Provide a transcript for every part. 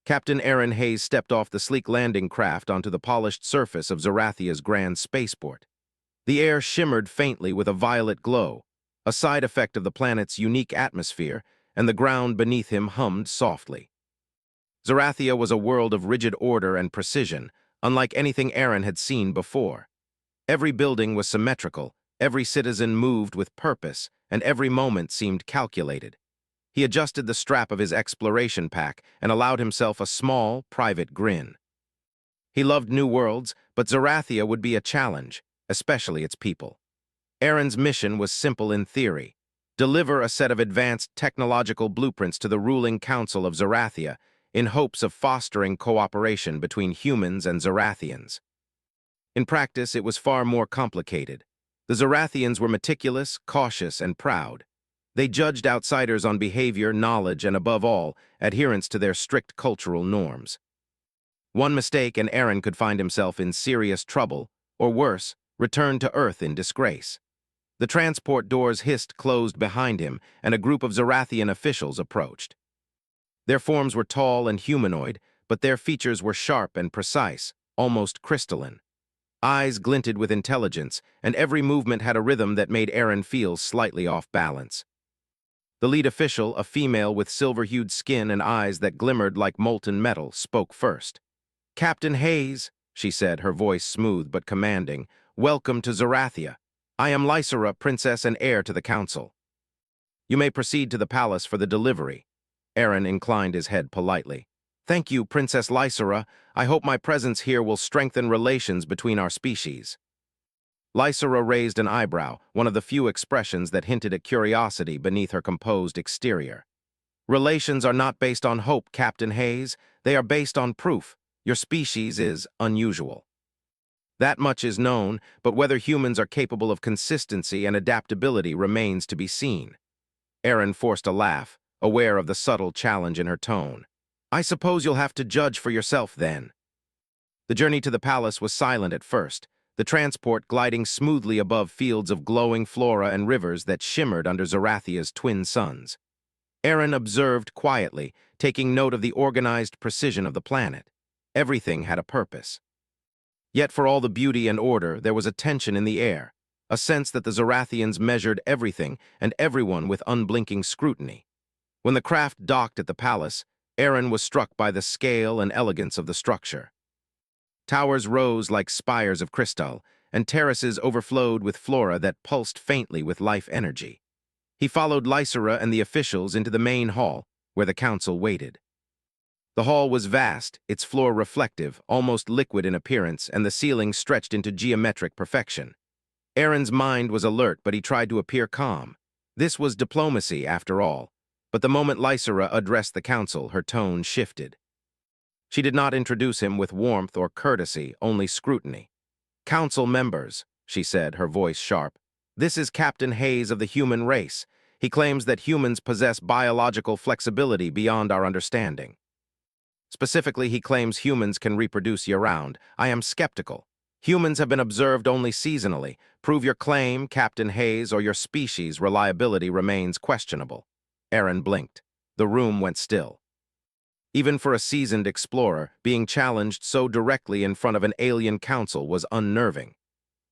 Captain Aaron Hayes stepped off the sleek landing craft onto the polished surface of Zarathia's grand spaceport. The air shimmered faintly with a violet glow, a side effect of the planet's unique atmosphere, and the ground beneath him hummed softly. Zarathia was a world of rigid order and precision, unlike anything Aaron had seen before. Every building was symmetrical, every citizen moved with purpose, and every moment seemed calculated. He adjusted the strap of his exploration pack and allowed himself a small, private grin. He loved new worlds, but Zarathia would be a challenge, especially its people. Aaron's mission was simple in theory: deliver a set of advanced technological blueprints to the ruling council of Zarathia in hopes of fostering cooperation between humans and Zarathians. In practice, it was far more complicated. The Zarathians were meticulous, cautious, and proud. They judged outsiders on behavior, knowledge, and above all, adherence to their strict cultural norms. One mistake and Aaron could find himself in serious trouble, or worse, return to Earth in disgrace. The transport doors hissed closed behind him, and a group of Zarathian officials approached. Their forms were tall and humanoid, but their features were sharp and precise, almost crystalline. Eyes glinted with intelligence, and every movement had a rhythm that made Aaron feel slightly off balance. The lead official, a female with silver-hued skin and eyes that glimmered like molten metal, spoke first. "Captain Hayes," she said, her voice smooth but commanding, "welcome to Zarathia. I am Lysera, princess and heir to the council. You may proceed to the palace for the delivery." Aaron inclined his head politely. "Thank you, Princess Lysera. I hope my presence here will strengthen relations between our species." Lysera raised an eyebrow, one of the few expressions that hinted at curiosity beneath her composed exterior. "Relations are not based on hope, Captain Hayes. They are based on proof. Your species is unusual. That much is known, but whether humans are capable of consistency and adaptability remains to be seen." Aaron forced a laugh, aware of the subtle challenge in her tone. "I suppose you'll have to judge for yourself then." The journey to the palace was silent at first, the transport gliding smoothly above fields of glowing flora and rivers that shimmered under Zarathia's twin suns. Aaron observed quietly, taking note of the organized precision of the planet. Everything had a purpose. Yet for all the beauty and order, there was a tension in the air, a sense that the Zarathians measured everything and everyone with unblinking scrutiny. When the craft docked at the palace, Aaron was struck by the scale and elegance of the structure. Towers rose like spires of crystal, and terraces overflowed with flora that pulsed faintly with life energy. He followed Lysera and the officials into the main hall, where the council waited. The hall was vast, its floor reflective, almost liquid in appearance, and the ceiling stretched into geometric perfection. Aaron's mind was alert, but he tried to appear calm. This was diplomacy, after all. But the moment Lysera addressed the council, her tone shifted. She did not introduce him with warmth or courtesy, only scrutiny. "Council members," she said, her voice sharp, "this is Captain Hayes of the human race. He claims that humans possess biological flexibility beyond our understanding. Specifically, he claims humans can reproduce year-round. I am skeptical. Humans have been observed only seasonally. Prove your claim, Captain Hayes, or your species' reliability remains questionable." Aaron blinked. The room went still. Even for a seasoned explorer, being challenged so directly in front of an alien council was unnerving.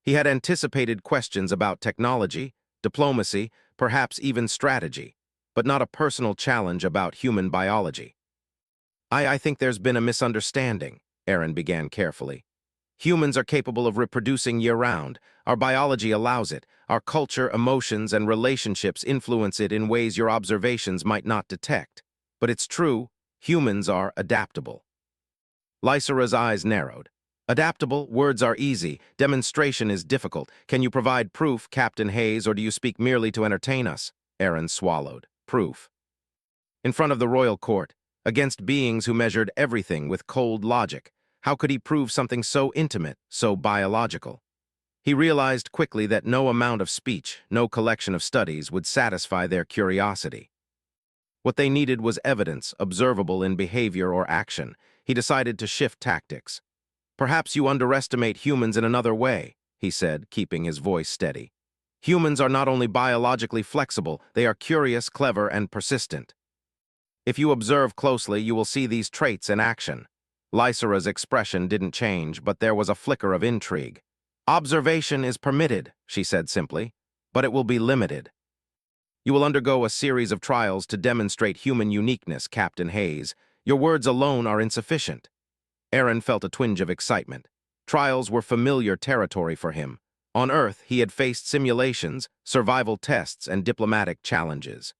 He had anticipated questions about technology, diplomacy, perhaps even strategy, but not a personal challenge about human biology. I think there's been a misunderstanding," Aaron began carefully. "Humans are capable of reproducing year-round. Our biology allows it. Our culture, emotions, and relationships influence it in ways your observations might not detect. But it's true, humans are adaptable." Lysera's eyes narrowed. "Adaptable? Words are easy. Demonstration is difficult. Can you provide proof, Captain Hayes, or do you speak merely to entertain us?" Aaron swallowed. "Proof." In front of the royal court, against beings who measured everything with cold logic, how could he prove something so intimate, so biological? He realized quickly that no amount of speech, no collection of studies would satisfy their curiosity. What they needed was evidence, observable in behavior or action. He decided to shift tactics. "Perhaps you underestimate humans in another way," he said, keeping his voice steady. "Humans are not only biologically flexible, they are curious, clever, and persistent." If you observe closely, you will see these traits in action. Lysera's expression didn't change, but there was a flicker of intrigue. Observation is permitted, she said simply, but it will be limited. You will undergo a series of trials to demonstrate human uniqueness, Captain Hayes. Your words alone are insufficient. Aaron felt a twinge of excitement. Trials were familiar territory for him. On Earth, he had faced simulations, survival tests, and diplomatic challenges.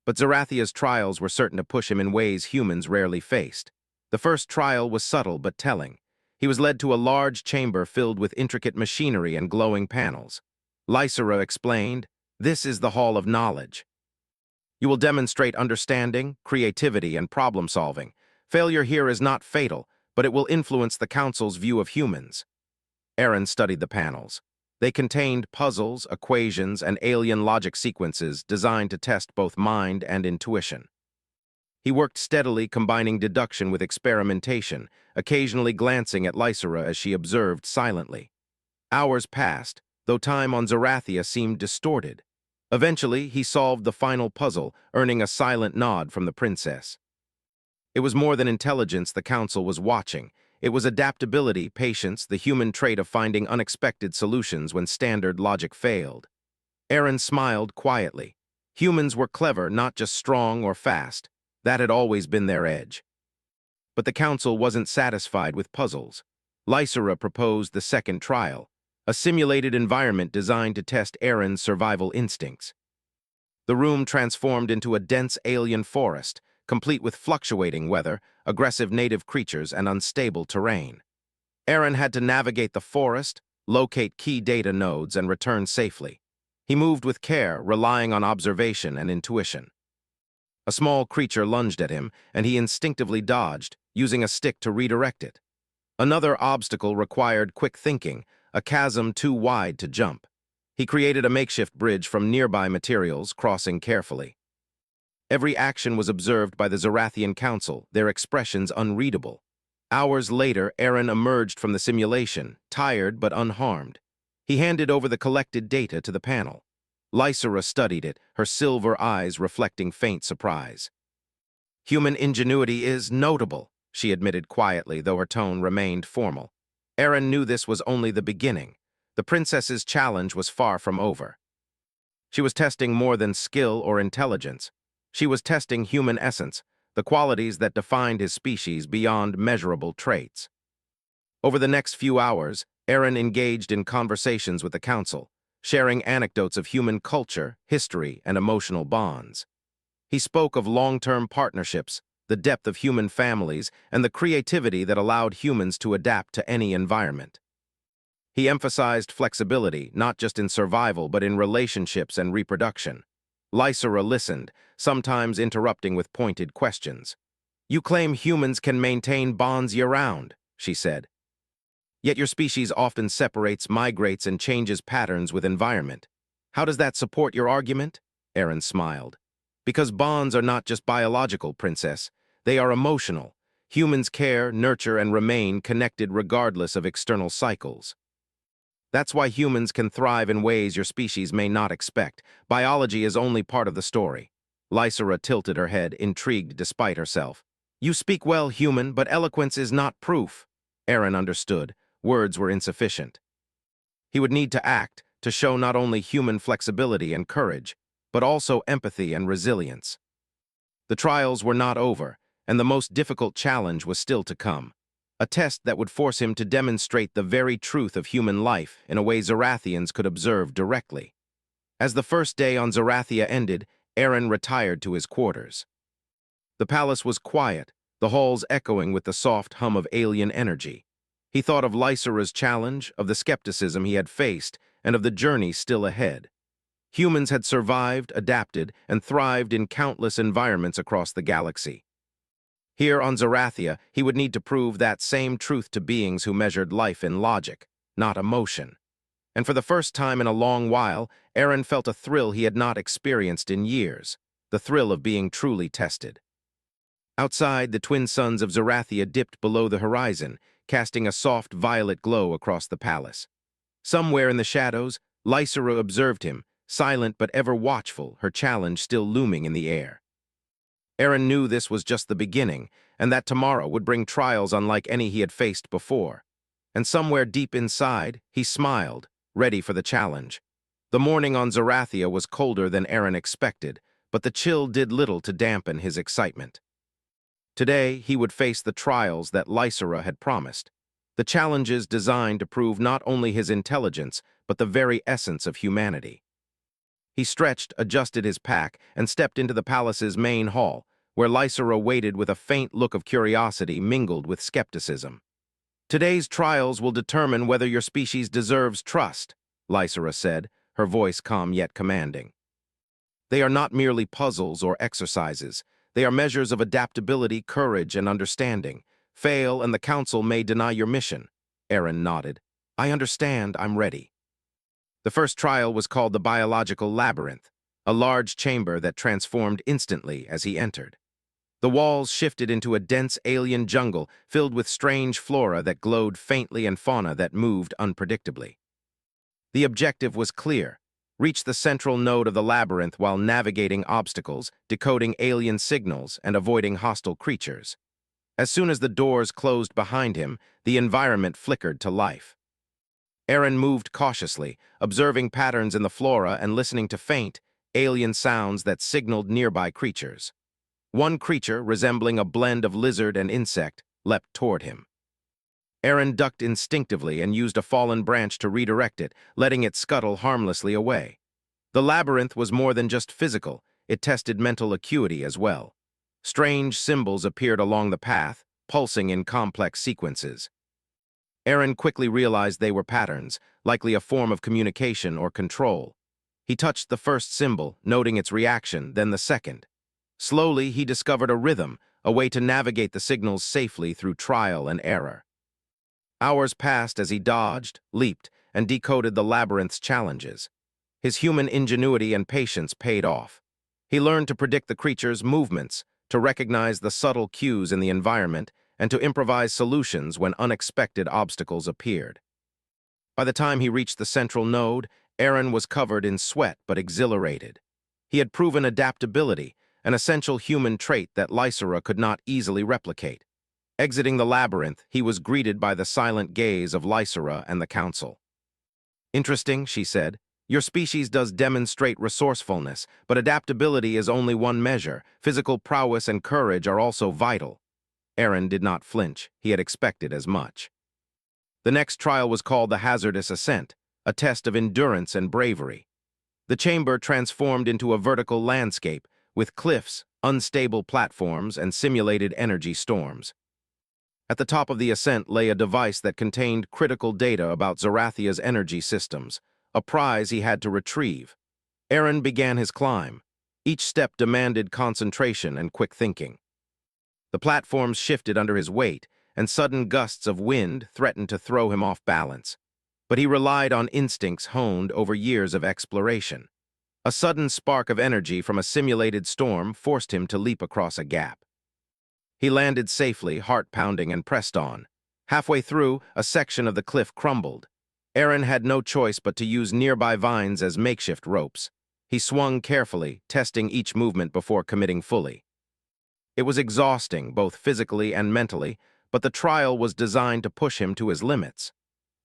But Zarathia's trials were certain to push him in ways humans rarely faced. The first trial was subtle but telling. He was led to a large chamber filled with intricate machinery and glowing panels. Lysera explained, "This is the Hall of Knowledge. You will demonstrate understanding, creativity, and problem-solving. Failure here is not fatal, but it will influence the Council's view of humans." Aaron studied the panels. They contained puzzles, equations, and alien logic sequences designed to test both mind and intuition. He worked steadily, combining deduction with experimentation, occasionally glancing at Lysera as she observed silently. Hours passed, though time on Zarathia seemed distorted. Eventually, he solved the final puzzle, earning a silent nod from the princess. It was more than intelligence the Council was watching. It was adaptability, patience, the human trait of finding unexpected solutions when standard logic failed. Aaron smiled quietly. Humans were clever, not just strong or fast. That had always been their edge. But the Council wasn't satisfied with puzzles. Lysera proposed the second trial, a simulated environment designed to test Aaron's survival instincts. The room transformed into a dense alien forest, complete with fluctuating weather, aggressive native creatures, and unstable terrain. Aaron had to navigate the forest, locate key data nodes, and return safely. He moved with care, relying on observation and intuition. A small creature lunged at him, and he instinctively dodged, using a stick to redirect it. Another obstacle required quick thinking, a chasm too wide to jump. He created a makeshift bridge from nearby materials, crossing carefully. Every action was observed by the Zarathian Council, their expressions unreadable. Hours later, Aaron emerged from the simulation, tired but unharmed. He handed over the collected data to the panel. Lysera studied it, her silver eyes reflecting faint surprise. "Human ingenuity is notable," she admitted quietly, though her tone remained formal. Aaron knew this was only the beginning. The princess's challenge was far from over. She was testing more than skill or intelligence. She was testing human essence, the qualities that defined his species beyond measurable traits. Over the next few hours, Aaron engaged in conversations with the Council, sharing anecdotes of human culture, history, and emotional bonds. He spoke of long-term partnerships, the depth of human families, and the creativity that allowed humans to adapt to any environment. He emphasized flexibility, not just in survival, but in relationships and reproduction. Lysera listened, sometimes interrupting with pointed questions. "You claim humans can maintain bonds year-round," she said. "Yet your species often separates, migrates, and changes patterns with environment. How does that support your argument?" Aaron smiled. "Because bonds are not just biological, Princess. They are emotional. Humans care, nurture, and remain connected regardless of external cycles. That's why humans can thrive in ways your species may not expect. Biology is only part of the story." Lysera tilted her head, intrigued despite herself. "You speak well, human, but eloquence is not proof." Aaron understood. Words were insufficient. He would need to act, to show not only human flexibility and courage, but also empathy and resilience. The trials were not over, and the most difficult challenge was still to come. A test that would force him to demonstrate the very truth of human life in a way Zarathians could observe directly. As the first day on Zarathia ended, Aaron retired to his quarters. The palace was quiet, the halls echoing with the soft hum of alien energy. He thought of Lysera's challenge, of the skepticism he had faced, and of the journey still ahead. Humans had survived, adapted, and thrived in countless environments across the galaxy. Here on Zarathia, he would need to prove that same truth to beings who measured life in logic, not emotion. And for the first time in a long while, Aaron felt a thrill he had not experienced in years, the thrill of being truly tested. Outside, the twin suns of Zarathia dipped below the horizon, casting a soft violet glow across the palace. Somewhere in the shadows, Lysera observed him, silent but ever watchful, her challenge still looming in the air. Aaron knew this was just the beginning, and that tomorrow would bring trials unlike any he had faced before. And somewhere deep inside, he smiled, ready for the challenge. The morning on Zarathia was colder than Aaron expected, but the chill did little to dampen his excitement. Today, he would face the trials that Lysera had promised, the challenges designed to prove not only his intelligence, but the very essence of humanity. He stretched, adjusted his pack, and stepped into the palace's main hall, where Lysera waited with a faint look of curiosity mingled with skepticism. "Today's trials will determine whether your species deserves trust," Lysera said, her voice calm yet commanding. "They are not merely puzzles or exercises. They are measures of adaptability, courage, and understanding. Fail, and the council may deny your mission." Aaron nodded. "I understand. I'm ready." The first trial was called the Biological Labyrinth, a large chamber that transformed instantly as he entered. The walls shifted into a dense alien jungle filled with strange flora that glowed faintly and fauna that moved unpredictably. The objective was clear: reach the central node of the labyrinth while navigating obstacles, decoding alien signals, and avoiding hostile creatures. As soon as the doors closed behind him, the environment flickered to life. Aaron moved cautiously, observing patterns in the flora and listening to faint, alien sounds that signaled nearby creatures. One creature, resembling a blend of lizard and insect, leapt toward him. Aaron ducked instinctively and used a fallen branch to redirect it, letting it scuttle harmlessly away. The labyrinth was more than just physical, it tested mental acuity as well. Strange symbols appeared along the path, pulsing in complex sequences. Aaron quickly realized they were patterns, likely a form of communication or control. He touched the first symbol, noting its reaction, then the second. Slowly, he discovered a rhythm, a way to navigate the signals safely through trial and error. Hours passed as he dodged, leaped, and decoded the labyrinth's challenges. His human ingenuity and patience paid off. He learned to predict the creature's movements, to recognize the subtle cues in the environment, and to improvise solutions when unexpected obstacles appeared. By the time he reached the central node, Aaron was covered in sweat but exhilarated. He had proven adaptability, an essential human trait that Lysera could not easily replicate. Exiting the labyrinth, he was greeted by the silent gaze of Lysera and the council. "Interesting," she said. "Your species does demonstrate resourcefulness, but adaptability is only one measure. Physical prowess and courage are also vital." Aaron did not flinch. He had expected as much. The next trial was called the Hazardous Ascent, a test of endurance and bravery. The chamber transformed into a vertical landscape, with cliffs, unstable platforms, and simulated energy storms. At the top of the ascent lay a device that contained critical data about Zarathia's energy systems, a prize he had to retrieve. Aaron began his climb. Each step demanded concentration and quick thinking. The platforms shifted under his weight, and sudden gusts of wind threatened to throw him off balance. But he relied on instincts honed over years of exploration. A sudden spark of energy from a simulated storm forced him to leap across a gap. He landed safely, heart-pounding, and pressed on. Halfway through, a section of the cliff crumbled. Aaron had no choice but to use nearby vines as makeshift ropes. He swung carefully, testing each movement before committing fully. It was exhausting, both physically and mentally, but the trial was designed to push him to his limits.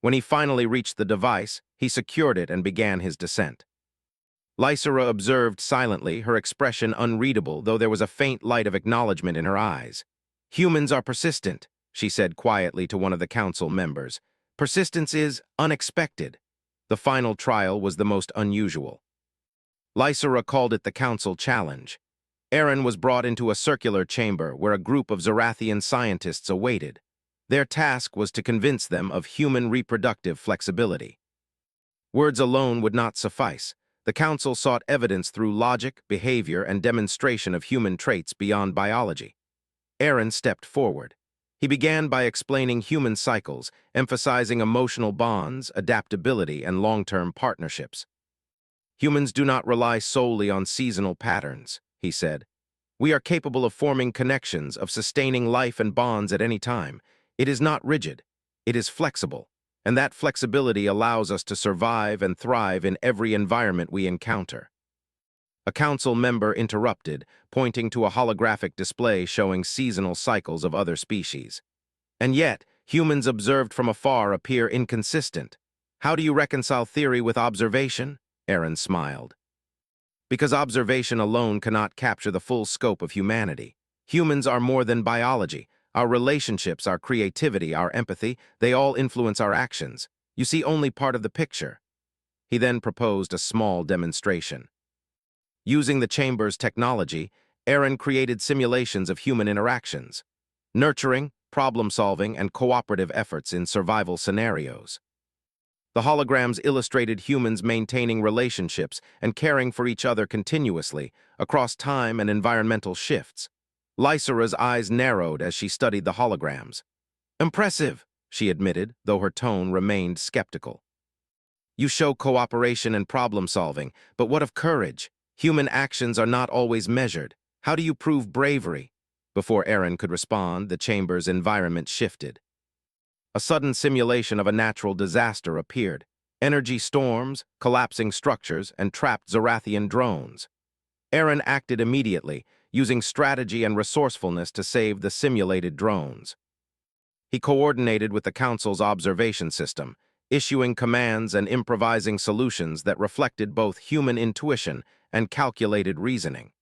When he finally reached the device, he secured it and began his descent. Lysera observed silently, her expression unreadable, though there was a faint light of acknowledgement in her eyes. "Humans are persistent," she said quietly to one of the council members. "Persistence is unexpected." The final trial was the most unusual. Lysera called it the Council Challenge. Aaron was brought into a circular chamber where a group of Zarathian scientists awaited. Their task was to convince them of human reproductive flexibility. Words alone would not suffice. The council sought evidence through logic, behavior, and demonstration of human traits beyond biology. Aaron stepped forward. He began by explaining human cycles, emphasizing emotional bonds, adaptability, and long-term partnerships. "Humans do not rely solely on seasonal patterns," he said. "We are capable of forming connections, of sustaining life and bonds at any time. It is not rigid. It is flexible. And that flexibility allows us to survive and thrive in every environment we encounter." A council member interrupted, pointing to a holographic display showing seasonal cycles of other species. And yet, humans observed from afar appear inconsistent. How do you reconcile theory with observation? Aaron smiled. Because observation alone cannot capture the full scope of humanity. Humans are more than biology. Our relationships, our creativity, our empathy, they all influence our actions. You see only part of the picture. He then proposed a small demonstration. Using the chamber's technology, Aaron created simulations of human interactions, nurturing, problem-solving, and cooperative efforts in survival scenarios. The holograms illustrated humans maintaining relationships and caring for each other continuously across time and environmental shifts. Lysera's eyes narrowed as she studied the holograms. "Impressive," she admitted, though her tone remained skeptical. "You show cooperation and problem-solving, but what of courage? Human actions are not always measured. How do you prove bravery?" Before Aaron could respond, the chamber's environment shifted. A sudden simulation of a natural disaster appeared. Energy storms, collapsing structures, and trapped Zorathian drones. Aaron acted immediately, using strategy and resourcefulness to save the simulated drones. He coordinated with the Council's observation system, issuing commands and improvising solutions that reflected both human intuition and calculated reasoning.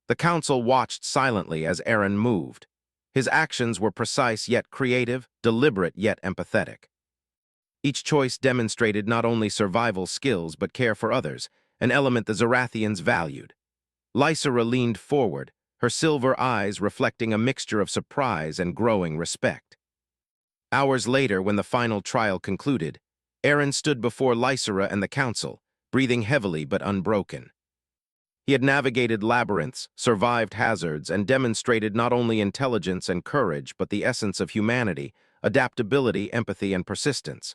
The Council watched silently as Aaron moved. His actions were precise yet creative, deliberate yet empathetic. Each choice demonstrated not only survival skills but care for others, an element the Zorathians valued. Lysera leaned forward, her silver eyes reflecting a mixture of surprise and growing respect. Hours later, when the final trial concluded, Aaron stood before Lysera and the Council, breathing heavily but unbroken. He had navigated labyrinths, survived hazards, and demonstrated not only intelligence and courage, but the essence of humanity, adaptability, empathy, and persistence.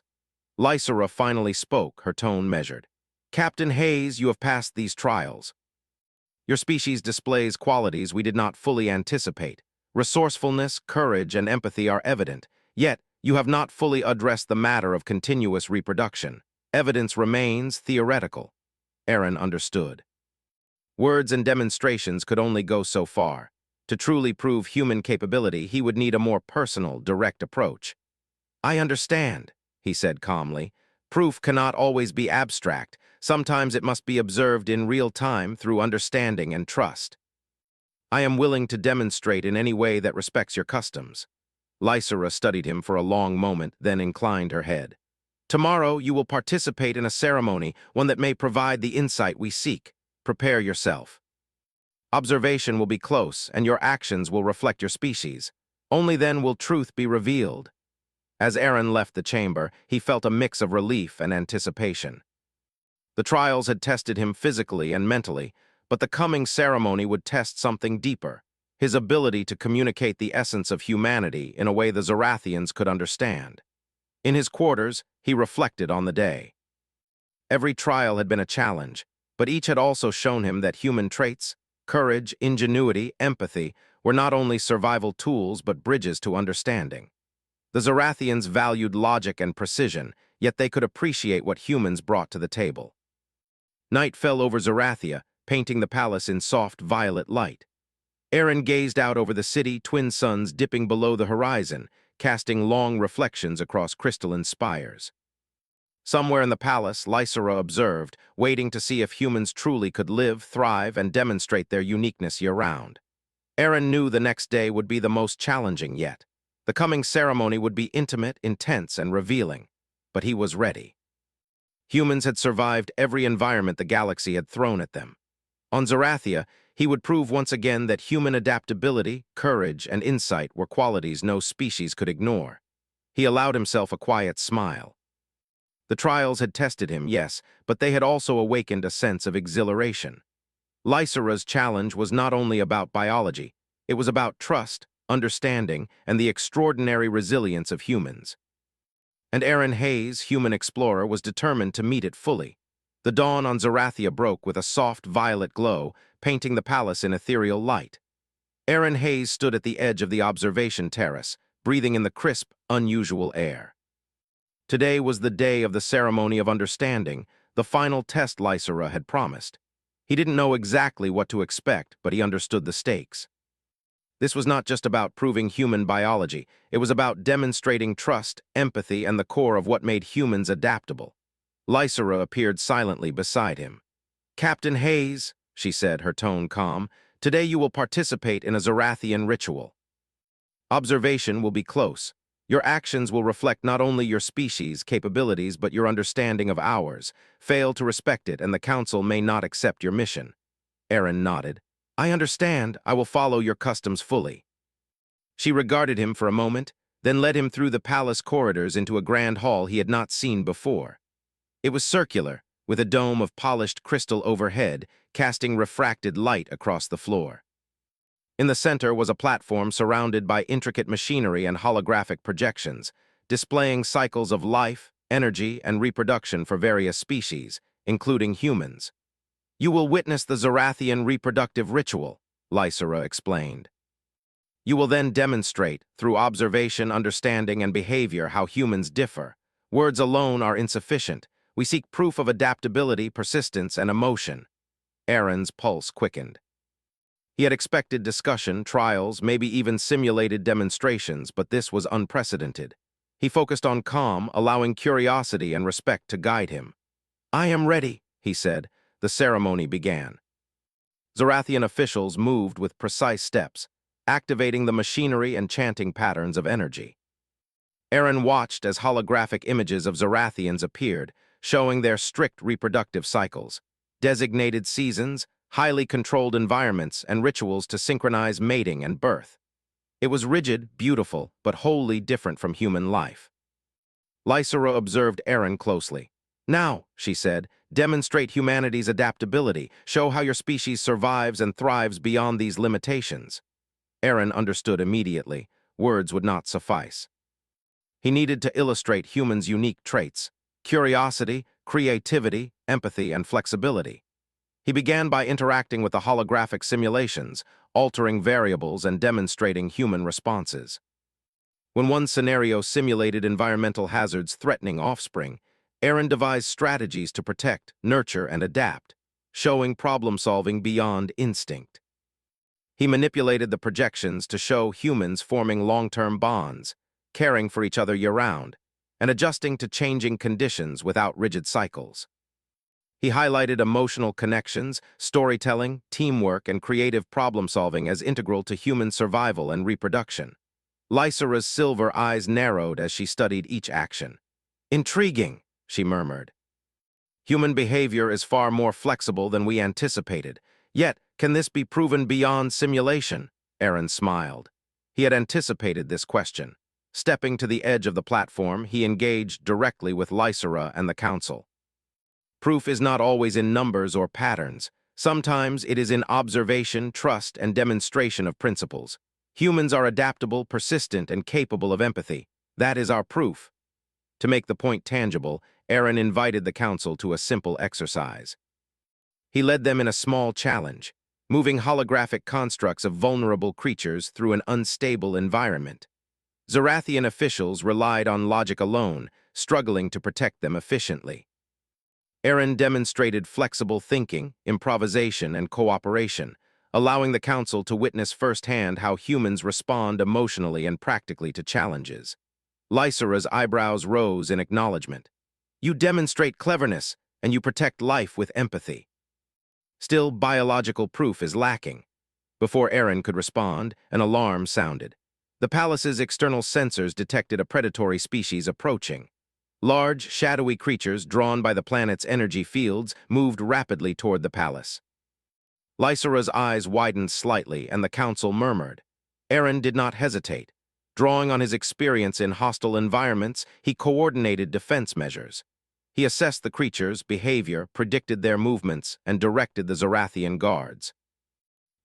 Lysera finally spoke, her tone measured. "Captain Hayes, you have passed these trials. Your species displays qualities we did not fully anticipate. Resourcefulness, courage, and empathy are evident, yet you have not fully addressed the matter of continuous reproduction. Evidence remains theoretical." Aaron understood. Words and demonstrations could only go so far. To truly prove human capability, he would need a more personal, direct approach. "I understand," he said calmly. "Proof cannot always be abstract. Sometimes it must be observed in real time through understanding and trust. I am willing to demonstrate in any way that respects your customs." Lysera studied him for a long moment, then inclined her head. "Tomorrow you will participate in a ceremony, one that may provide the insight we seek. Prepare yourself. Observation will be close, and your actions will reflect your species. Only then will truth be revealed." As Aaron left the chamber, he felt a mix of relief and anticipation. The trials had tested him physically and mentally, but the coming ceremony would test something deeper, his ability to communicate the essence of humanity in a way the Zorathians could understand. In his quarters, he reflected on the day. Every trial had been a challenge, but each had also shown him that human traits, courage, ingenuity, empathy, were not only survival tools but bridges to understanding. The Zorathians valued logic and precision, yet they could appreciate what humans brought to the table. Night fell over Zorathia, painting the palace in soft violet light. Aaron gazed out over the city, twin suns dipping below the horizon, casting long reflections across crystalline spires. Somewhere in the palace, Lysera observed, waiting to see if humans truly could live, thrive, and demonstrate their uniqueness year-round. Aaron knew the next day would be the most challenging yet. The coming ceremony would be intimate, intense, and revealing, but he was ready. Humans had survived every environment the galaxy had thrown at them. On Zorathia, he would prove once again that human adaptability, courage, and insight were qualities no species could ignore. He allowed himself a quiet smile. The trials had tested him, yes, but they had also awakened a sense of exhilaration. Lysera's challenge was not only about biology, it was about trust, understanding, and the extraordinary resilience of humans. And Aaron Hayes, human explorer, was determined to meet it fully. The dawn on Zorathia broke with a soft violet glow, painting the palace in ethereal light. Aaron Hayes stood at the edge of the observation terrace, breathing in the crisp, unusual air. Today was the day of the ceremony of understanding, the final test Lysera had promised. He didn't know exactly what to expect, but he understood the stakes. This was not just about proving human biology. It was about demonstrating trust, empathy, and the core of what made humans adaptable. Lysera appeared silently beside him. "Captain Hayes," she said, her tone calm, "today you will participate in a Zorathian ritual. Observation will be close. Your actions will reflect not only your species' capabilities but your understanding of ours. Fail to respect it and the Council may not accept your mission." Aaron nodded. "I understand. I will follow your customs fully." She regarded him for a moment, then led him through the palace corridors into a grand hall he had not seen before. It was circular, with a dome of polished crystal overhead, casting refracted light across the floor. In the center was a platform surrounded by intricate machinery and holographic projections, displaying cycles of life, energy, and reproduction for various species, including humans. "You will witness the Zorathian reproductive ritual," Lysera explained. "You will then demonstrate, through observation, understanding, and behavior, how humans differ. Words alone are insufficient. We seek proof of adaptability, persistence, and emotion." Aaron's pulse quickened. He had expected discussion, trials, maybe even simulated demonstrations, but this was unprecedented. He focused on calm, allowing curiosity and respect to guide him. "I am ready," he said. The ceremony began. Zorathian officials moved with precise steps, activating the machinery and chanting patterns of energy. Aaron watched as holographic images of Zorathians appeared, showing their strict reproductive cycles, designated seasons, highly controlled environments, and rituals to synchronize mating and birth. It was rigid, beautiful, but wholly different from human life. Lysera observed Aaron closely. "Now," she said, "demonstrate humanity's adaptability. Show how your species survives and thrives beyond these limitations." Aaron understood immediately. Words would not suffice. He needed to illustrate humans' unique traits: curiosity, creativity, empathy, and flexibility. He began by interacting with the holographic simulations, altering variables and demonstrating human responses. When one scenario simulated environmental hazards threatening offspring, Aaron devised strategies to protect, nurture, and adapt, showing problem-solving beyond instinct. He manipulated the projections to show humans forming long-term bonds, caring for each other year-round, and adjusting to changing conditions without rigid cycles. He highlighted emotional connections, storytelling, teamwork, and creative problem-solving as integral to human survival and reproduction. Lysera's silver eyes narrowed as she studied each action. "Intriguing," she murmured. "Human behavior is far more flexible than we anticipated. Yet, can this be proven beyond simulation?" Aaron smiled. He had anticipated this question. Stepping to the edge of the platform, he engaged directly with Lysera and the Council. "Proof is not always in numbers or patterns. Sometimes it is in observation, trust, and demonstration of principles. Humans are adaptable, persistent, and capable of empathy. That is our proof." To make the point tangible, Aaron invited the Council to a simple exercise. He led them in a small challenge, moving holographic constructs of vulnerable creatures through an unstable environment. Zorathian officials relied on logic alone, struggling to protect them efficiently. Aaron demonstrated flexible thinking, improvisation, and cooperation, allowing the Council to witness firsthand how humans respond emotionally and practically to challenges. Lysera's eyebrows rose in acknowledgement. "You demonstrate cleverness, and you protect life with empathy." Still, biological proof is lacking. Before Aaron could respond, an alarm sounded. The palace's external sensors detected a predatory species approaching. Large, shadowy creatures drawn by the planet's energy fields moved rapidly toward the palace. Lysera's eyes widened slightly, and the Council murmured. Aaron did not hesitate. Drawing on his experience in hostile environments, he coordinated defense measures. He assessed the creatures' behavior, predicted their movements, and directed the Zorathian guards.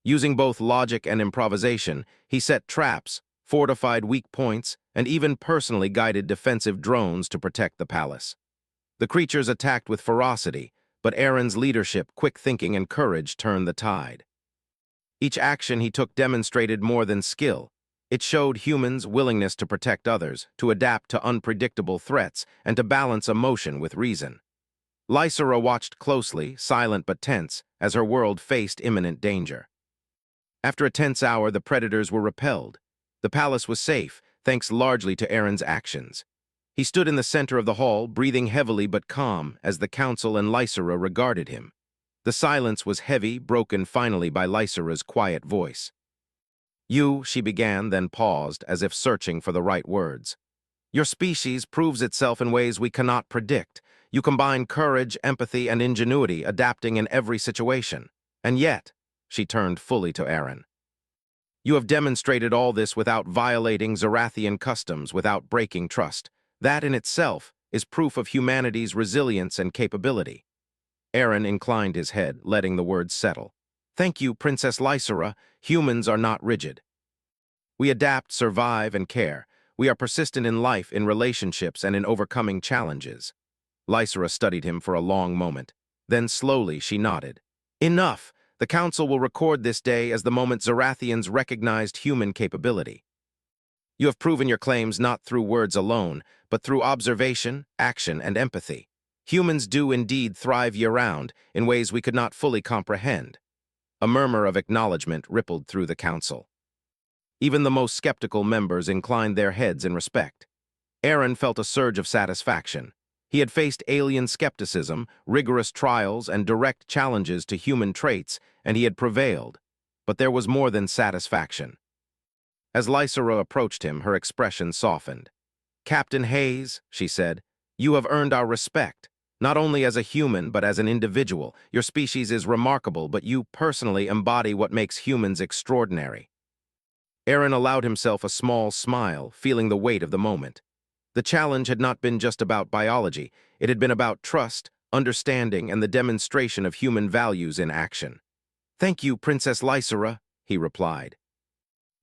Using both logic and improvisation, he set traps, fortified weak points, and even personally guided defensive drones to protect the palace. The creatures attacked with ferocity, but Aaron's leadership, quick thinking, and courage turned the tide. Each action he took demonstrated more than skill. It showed humans' willingness to protect others, to adapt to unpredictable threats, and to balance emotion with reason. Lysera watched closely, silent but tense, as her world faced imminent danger. After a tense hour, the predators were repelled. The palace was safe, thanks largely to Aaron's actions. He stood in the center of the hall, breathing heavily but calm, as the council and Lysera regarded him. The silence was heavy, broken finally by Lysera's quiet voice. "You," she began, then paused, as if searching for the right words. "Your species proves itself in ways we cannot predict. You combine courage, empathy, and ingenuity, adapting in every situation. And yet," she turned fully to Aaron, "you have demonstrated all this without violating Zarathian customs, without breaking trust. That in itself is proof of humanity's resilience and capability." Aaron inclined his head, letting the words settle. "Thank you, Princess Lysera. Humans are not rigid. We adapt, survive, and care. We are persistent in life, in relationships, and in overcoming challenges." Lysera studied him for a long moment. Then slowly she nodded. "Enough! The Council will record this day as the moment Zarathians recognized human capability. You have proven your claims not through words alone, but through observation, action, and empathy. Humans do indeed thrive year-round in ways we could not fully comprehend." A murmur of acknowledgement rippled through the council. Even the most skeptical members inclined their heads in respect. Aaron felt a surge of satisfaction. He had faced alien skepticism, rigorous trials, and direct challenges to human traits, and he had prevailed. But there was more than satisfaction. As Lysera approached him, her expression softened. "Captain Hayes," she said, "you have earned our respect. Not only as a human, but as an individual. Your species is remarkable, but you personally embody what makes humans extraordinary." Aaron allowed himself a small smile, feeling the weight of the moment. The challenge had not been just about biology. It had been about trust, understanding, and the demonstration of human values in action. "Thank you, Princess Lysera," he replied.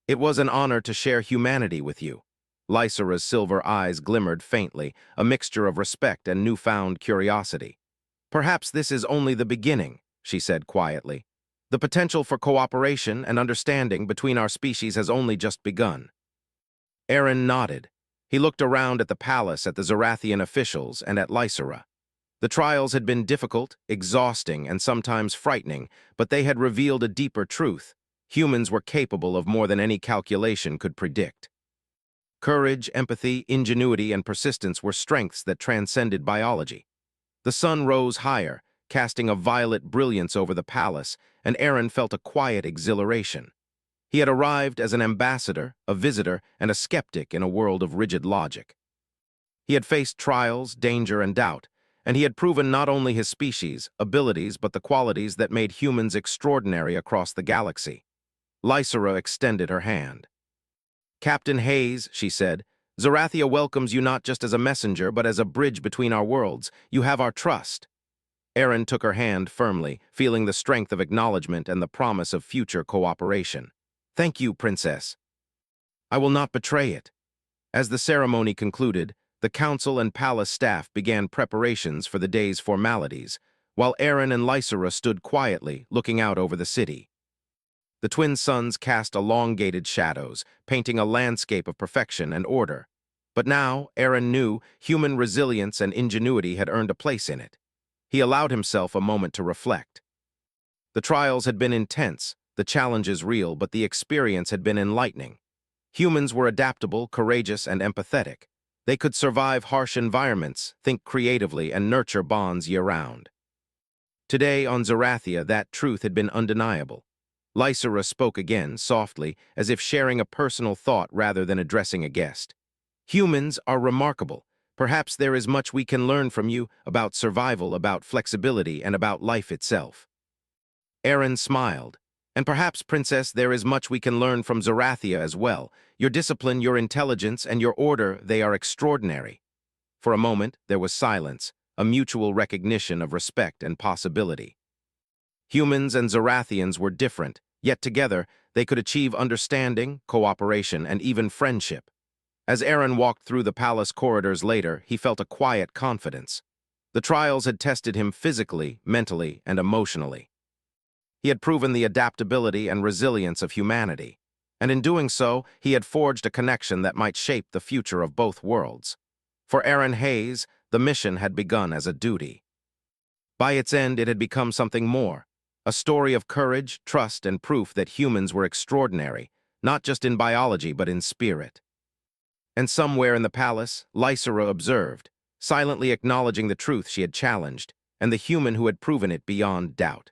"It was an honor to share humanity with you." Lysera's silver eyes glimmered faintly, a mixture of respect and newfound curiosity. "Perhaps this is only the beginning," she said quietly. "The potential for cooperation and understanding between our species has only just begun." Aaron nodded. He looked around at the palace, at the Zarathian officials, and at Lysera. The trials had been difficult, exhausting, and sometimes frightening, but they had revealed a deeper truth. Humans were capable of more than any calculation could predict. Courage, empathy, ingenuity, and persistence were strengths that transcended biology. The sun rose higher, casting a violet brilliance over the palace, and Aaron felt a quiet exhilaration. He had arrived as an ambassador, a visitor, and a skeptic in a world of rigid logic. He had faced trials, danger, and doubt, and he had proven not only his species, abilities, but the qualities that made humans extraordinary across the galaxy. Lysera extended her hand. "Captain Hayes," she said, "Zarathia welcomes you not just as a messenger, but as a bridge between our worlds. You have our trust." Aaron took her hand firmly, feeling the strength of acknowledgement and the promise of future cooperation. "Thank you, Princess. I will not betray it." As the ceremony concluded, the council and palace staff began preparations for the day's formalities, while Aaron and Lysera stood quietly, looking out over the city. The twin suns cast elongated shadows, painting a landscape of perfection and order. But now, Aaron knew, human resilience and ingenuity had earned a place in it. He allowed himself a moment to reflect. The trials had been intense, the challenges real, but the experience had been enlightening. Humans were adaptable, courageous, and empathetic. They could survive harsh environments, think creatively, and nurture bonds year-round. Today, on Zarathia, that truth had been undeniable. Lysera spoke again, softly, as if sharing a personal thought rather than addressing a guest. "Humans are remarkable. Perhaps there is much we can learn from you about survival, about flexibility, and about life itself." Aaron smiled. "And perhaps, Princess, there is much we can learn from Zarathia as well. Your discipline, your intelligence, and your order, they are extraordinary." For a moment, there was silence, a mutual recognition of respect and possibility. Humans and Zarathians were different, yet together they could achieve understanding, cooperation, and even friendship. As Aaron walked through the palace corridors later, he felt a quiet confidence. The trials had tested him physically, mentally, and emotionally. He had proven the adaptability and resilience of humanity, and in doing so, he had forged a connection that might shape the future of both worlds. For Aaron Hayes, the mission had begun as a duty. By its end, it had become something more, a story of courage, trust, and proof that humans were extraordinary, not just in biology but in spirit. And somewhere in the palace, Lysera observed, silently acknowledging the truth she had challenged, and the human who had proven it beyond doubt.